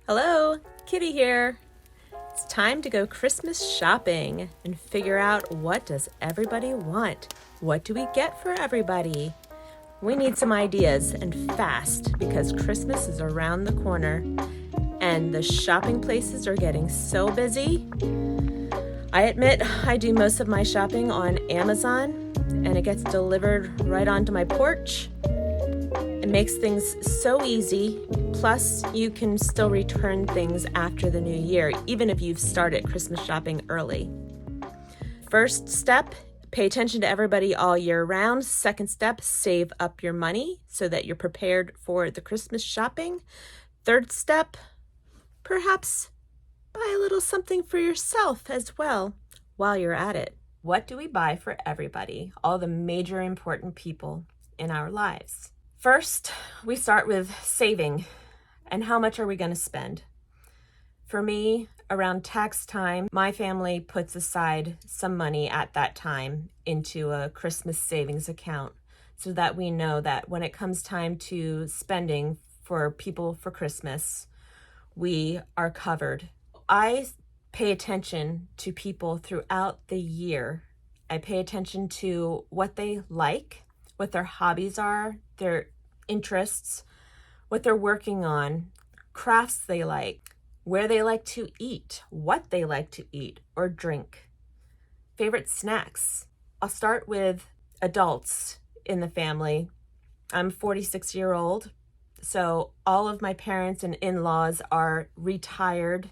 Hello, Kitty here. It's time to go Christmas shopping and figure out, what does everybody want? What do we get for everybody? We need some ideas, and fast, because Christmas is around the corner and the shopping places are getting so busy. I admit I do most of my shopping on Amazon and it gets delivered right onto my porch. It makes things so easy. Plus, you can still return things after the new year, even if you've started Christmas shopping early. First step, pay attention to everybody all year round. Second step, save up your money so that you're prepared for the Christmas shopping. Third step, perhaps buy a little something for yourself as well while you're at it. What do we buy for everybody, all the major important people in our lives? First, we start with saving. And how much are we going to spend? For me, around tax time, my family puts aside some money at that time into a Christmas savings account so that we know that when it comes time to spending for people for Christmas, we are covered. I pay attention to people throughout the year. I pay attention to what they like, what their hobbies are, their interests, what they're working on, crafts they like, where they like to eat, what they like to eat or drink, favorite snacks. I'll start with adults in the family. I'm 46-year-old, so all of my parents and in-laws are retired,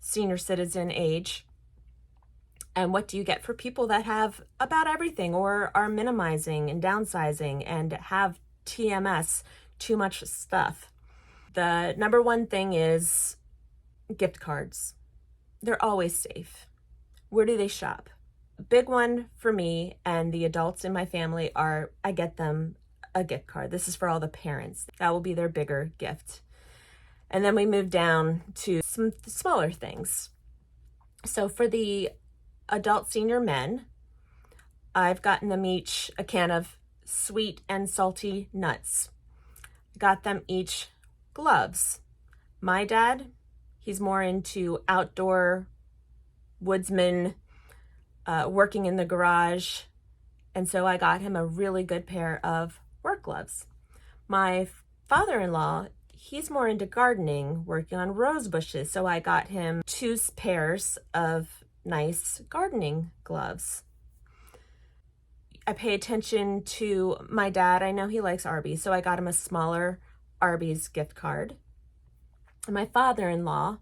senior citizen age. And what do you get for people that have about everything or are minimizing and downsizing and have TMS, too much stuff? The number one thing is gift cards. They're always safe. Where do they shop? A big one for me and the adults in my family are, I get them a gift card. This is for all the parents. That will be their bigger gift. And then we move down to some smaller things. So for the adult senior men, I've gotten them each a can of sweet and salty nuts. Got them each gloves. My dad, he's more into outdoor woodsman, working in the garage. And so I got him a really good pair of work gloves. My father-in-law, he's more into gardening, working on rose bushes. So I got him two pairs of nice gardening gloves. I pay attention to my dad. I know he likes Arby's, so I got him a smaller Arby's gift card. And my father-in-law,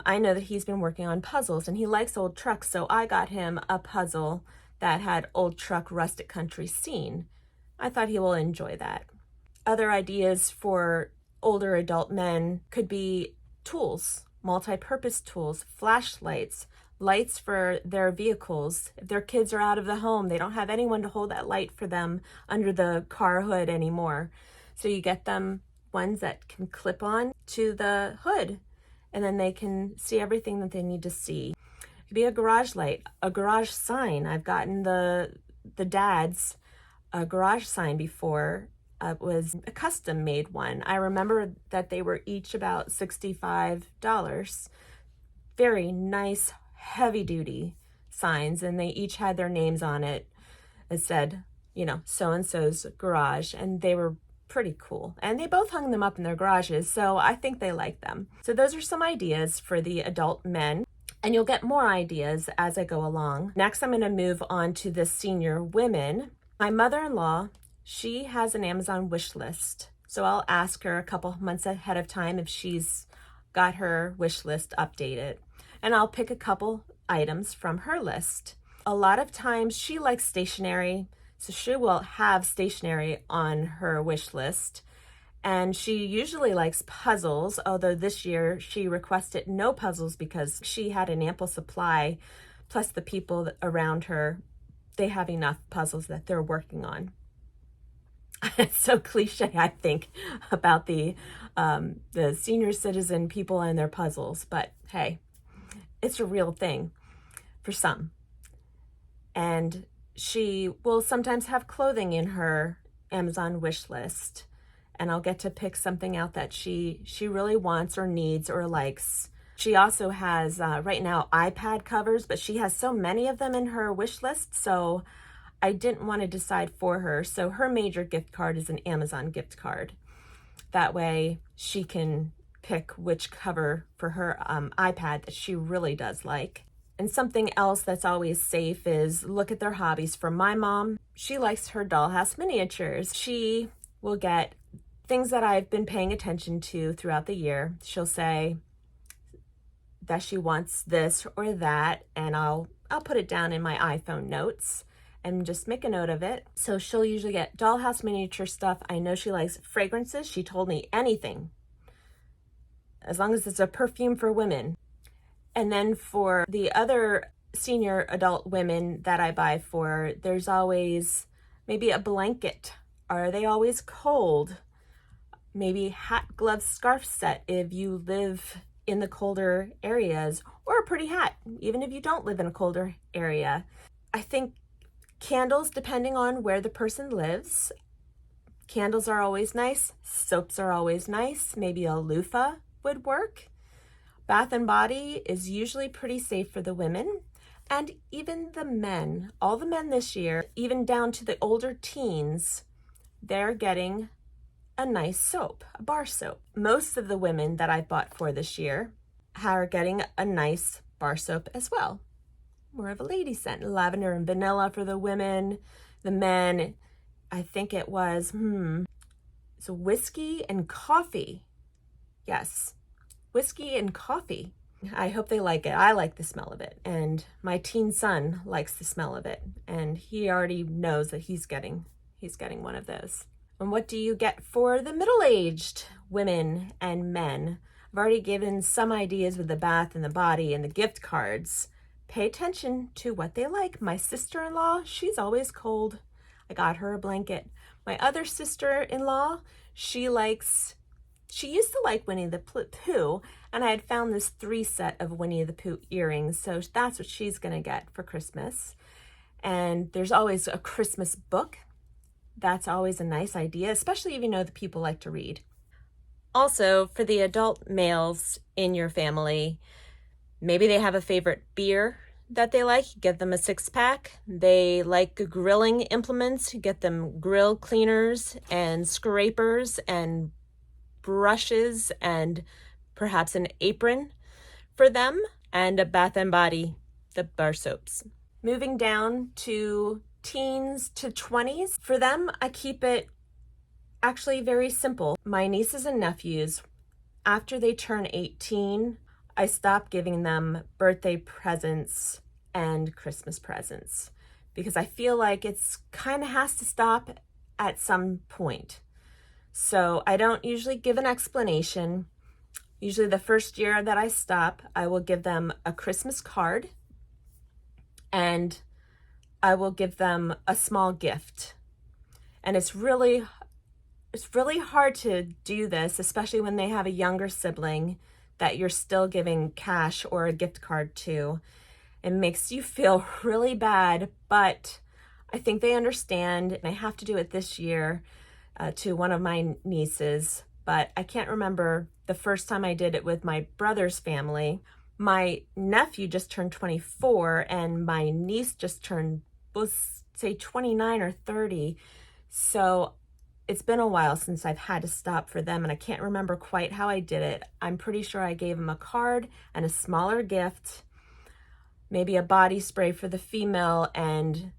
I know that he's been working on puzzles and he likes old trucks, so I got him a puzzle that had old truck rustic country scene. I thought he will enjoy that. Other ideas for older adult men could be tools, multi-purpose tools, flashlights, lights for their vehicles. If their kids are out of the home, they don't have anyone to hold that light for them under the car hood anymore. So you get them ones that can clip on to the hood and then they can see everything that they need to see. It could be a garage light, a garage sign. I've gotten the dad's garage sign before. It was a custom made one. I remember that they were each about $65. Very nice, heavy duty signs, and they each had their names on it. It said, so-and-so's garage, and they were pretty cool. And they both hung them up in their garages, so I think they like them. So those are some ideas for the adult men, and you'll get more ideas as I go along. Next, I'm going to move on to the senior women. My mother-in-law, she has an Amazon wish list, so I'll ask her a couple months ahead of time if she's got her wish list updated. And I'll pick a couple items from her list. A lot of times she likes stationery, so she will have stationery on her wish list. And she usually likes puzzles, although this year she requested no puzzles because she had an ample supply, plus the people around her, they have enough puzzles that they're working on. It's so cliche, I think, about the senior citizen people and their puzzles, but hey, it's a real thing for some. And she will sometimes have clothing in her Amazon wish list. and I'll get to pick something out that she really wants or needs or likes. She also has right now iPad covers, but she has so many of them in her wish list, so I didn't want to decide for her. So her major gift card is an Amazon gift card. That way she can pick which cover for her iPad that she really does like. And something else that's always safe is look at their hobbies. For my mom, she likes her dollhouse miniatures. She will get things that I've been paying attention to throughout the year. She'll say that she wants this or that, and I'll put it down in my iPhone notes and just make a note of it. So she'll usually get dollhouse miniature stuff. I know she likes fragrances. She told me anything, as long as it's a perfume for women. And then for the other senior adult women that I buy for, there's always maybe a blanket. Are they always cold? Maybe hat, gloves, scarf set if you live in the colder areas, or a pretty hat, even if you don't live in a colder area. I think candles, depending on where the person lives, candles are always nice. Soaps are always nice. Maybe a loofah would work. Bath and Body is usually pretty safe for the women, and even the men. All the men this year, even down to the older teens, they're getting a nice soap, a bar soap. Most of the women that I've bought for this year are getting a nice bar soap as well. More of a lady scent, lavender and vanilla for the women. The men, I think it was, so whiskey and coffee. Yes, whiskey and coffee. I hope they like it. I like the smell of it. And my teen son likes the smell of it. And he already knows that he's getting one of those. And what do you get for the middle-aged women and men? I've already given some ideas with the Bath and the Body and the gift cards. Pay attention to what they like. My sister-in-law, she's always cold. I got her a blanket. My other sister-in-law, she used to like Winnie the Pooh, and I had found this 3 set of Winnie the Pooh earrings, so that's what she's gonna get for Christmas. And there's always a Christmas book. That's always a nice idea, especially if you know the people like to read. Also, for the adult males in your family, maybe they have a favorite beer that they like. Get them a 6-pack. They like grilling implements. Get them grill cleaners and scrapers and brushes and perhaps an apron for them, and a Bath and Body, the bar soaps. Moving down to teens to 20s, for them, I keep it actually very simple. My nieces and nephews, after they turn 18, I stop giving them birthday presents and Christmas presents because I feel like it's kind of has to stop at some point. So I don't usually give an explanation. Usually the first year that I stop, I will give them a Christmas card and I will give them a small gift. And it's really hard to do this, especially when they have a younger sibling that you're still giving cash or a gift card to. It makes you feel really bad, but I think they understand, and I have to do it this year to one of my nieces, but I can't remember the first time I did it with my brother's family. My nephew just turned 24 and my niece just turned, let's say 29 or 30. So it's been a while since I've had to stop for them and I can't remember quite how I did it. I'm pretty sure I gave them a card and a smaller gift, maybe a body spray for the female, and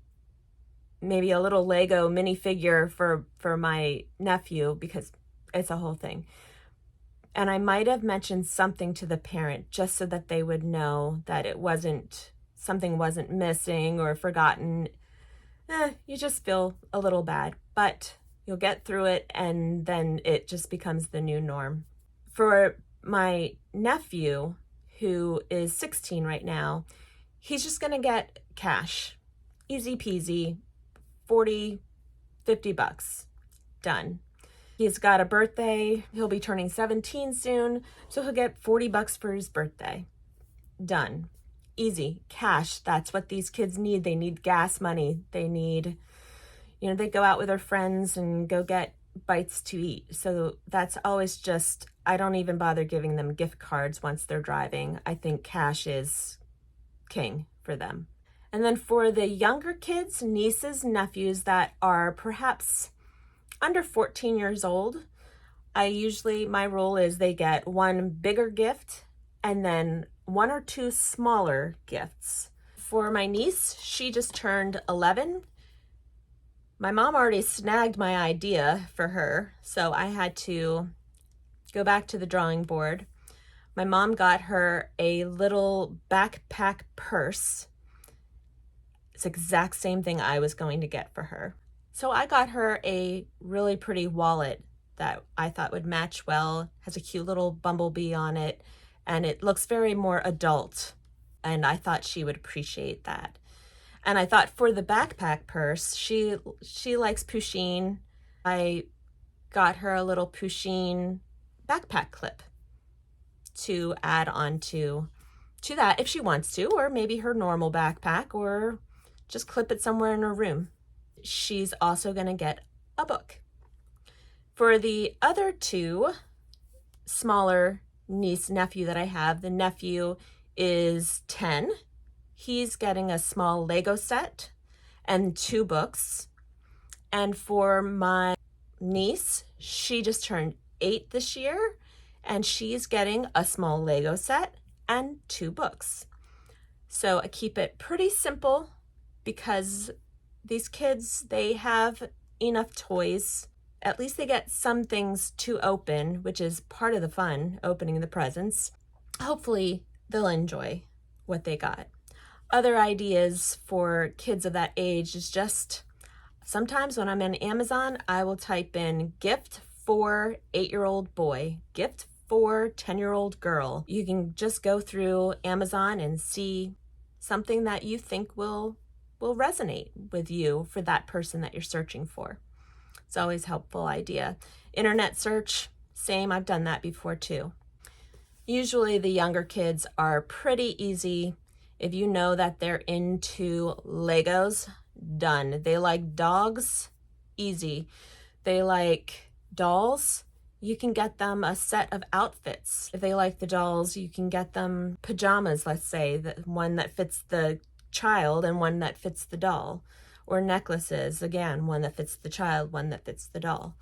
maybe a little Lego minifigure for my nephew because it's a whole thing. And I might have mentioned something to the parent just so that they would know that something wasn't missing or forgotten. You just feel a little bad, but you'll get through it and then it just becomes the new norm. For my nephew, who is 16 right now, he's just gonna get cash. Easy peasy, 40, 50 bucks, done. He's got a birthday, he'll be turning 17 soon, so he'll get 40 bucks for his birthday, done. Easy, cash, that's what these kids need. They need gas money, they need, they go out with their friends and go get bites to eat. So that's always just, I don't even bother giving them gift cards once they're driving. I think cash is king for them. And then for the younger kids, nieces, nephews that are perhaps under 14 years old, my rule is they get one bigger gift and then one or two smaller gifts. For my niece, she just turned 11. My mom already snagged my idea for her, so I had to go back to the drawing board. My mom got her a little backpack purse. It's the exact same thing I was going to get for her. So I got her a really pretty wallet that I thought would match well, has a cute little bumblebee on it, and it looks very more adult, and I thought she would appreciate that. And I thought for the backpack purse, she likes Pusheen. I got her a little Pusheen backpack clip to add on to that if she wants to, or maybe her normal backpack, or just clip it somewhere in her room. She's also going to get a book. For the other two smaller niece-nephew that I have, the nephew is 10. He's getting a small Lego set and 2 books. And for my niece, she just turned 8 this year, and she's getting a small Lego set and 2 books. So I keep it pretty simple because these kids, they have enough toys. At least they get some things to open, which is part of the fun, opening the presents. Hopefully they'll enjoy what they got. Other ideas for kids of that age is just sometimes when I'm in Amazon, I will type in gift for 8-year-old boy, gift for 10-year-old girl. You can just go through Amazon and see something that you think will resonate with you for that person that you're searching for. It's always a helpful idea. Internet search, same, I've done that before too. Usually the younger kids are pretty easy. If you know that they're into Legos, done. They like dogs, easy. They like dolls, you can get them a set of outfits. If they like the dolls, you can get them pajamas, let's say, one that fits the child and one that fits the doll. Or necklaces, again, one that fits the child, one that fits the doll.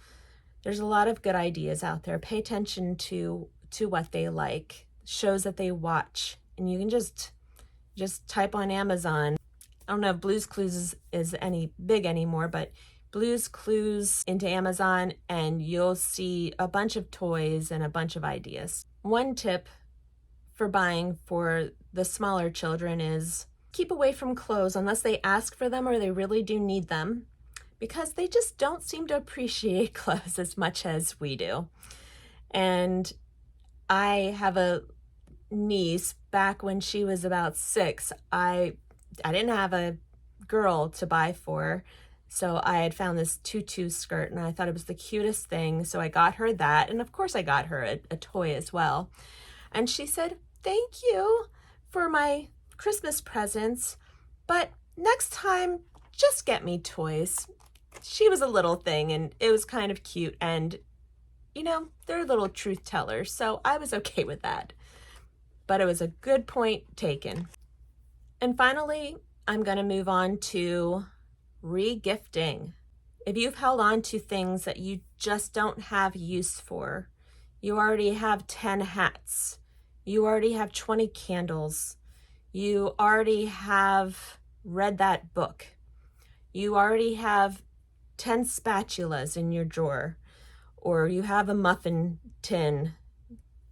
There's a lot of good ideas out there. Pay attention to what they like, shows that they watch, and you can just type on Amazon. I don't know if Blue's Clues is any big anymore, but Blue's Clues into Amazon and you'll see a bunch of toys and a bunch of ideas. One tip for buying for the smaller children is keep away from clothes unless they ask for them or they really do need them, because they just don't seem to appreciate clothes as much as we do. And I have a niece, back when she was about 6, I didn't have a girl to buy for, so I had found this tutu skirt and I thought it was the cutest thing, so I got her that, and of course I got her a toy as well. And she said, "Thank you for my Christmas presents, but next time just get me toys." She was a little thing and it was kind of cute, and you know, they're little truth tellers, so I was okay with that. But it was a good point taken. And finally, I'm going to move on to re-gifting. If you've held on to things that you just don't have use for, you already have 10 hats, you already have 20 candles, you already have read that book, you already have 10 spatulas in your drawer, or you have a muffin tin,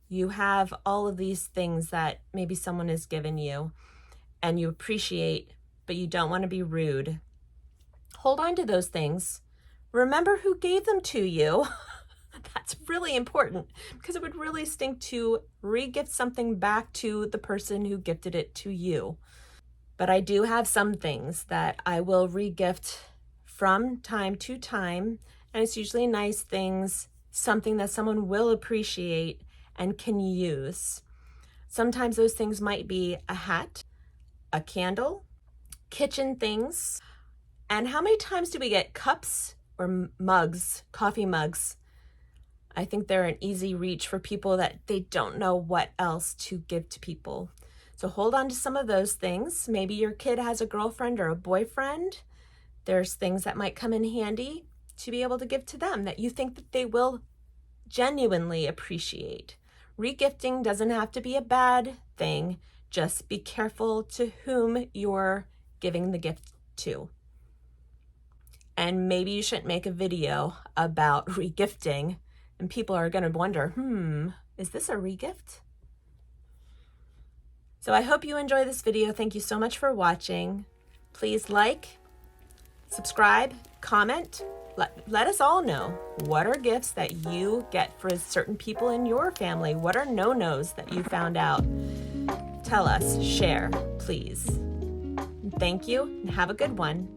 you have all of these things that maybe someone has given you and you appreciate, but you don't want to be rude. Hold on to those things. Remember who gave them to you. That's really important, because it would really stink to re-gift something back to the person who gifted it to you. But I do have some things that I will re-gift from time to time, and it's usually nice things, something that someone will appreciate and can use. Sometimes those things might be a hat, a candle, kitchen things. And how many times do we get cups or mugs, coffee mugs. I think they're an easy reach for people that they don't know what else to give to people. So hold on to some of those things. Maybe your kid has a girlfriend or a boyfriend. There's things that might come in handy to be able to give to them that you think that they will genuinely appreciate. Regifting doesn't have to be a bad thing. Just be careful to whom you're giving the gift to. And maybe you shouldn't make a video about regifting and people are going to wonder, is this a regift? So I hope you enjoy this video. Thank you so much for watching. Please like, subscribe, comment. Let us all know, what are gifts that you get for certain people in your family? What are no-nos that you found out? Tell us, share, please. Thank you, and have a good one.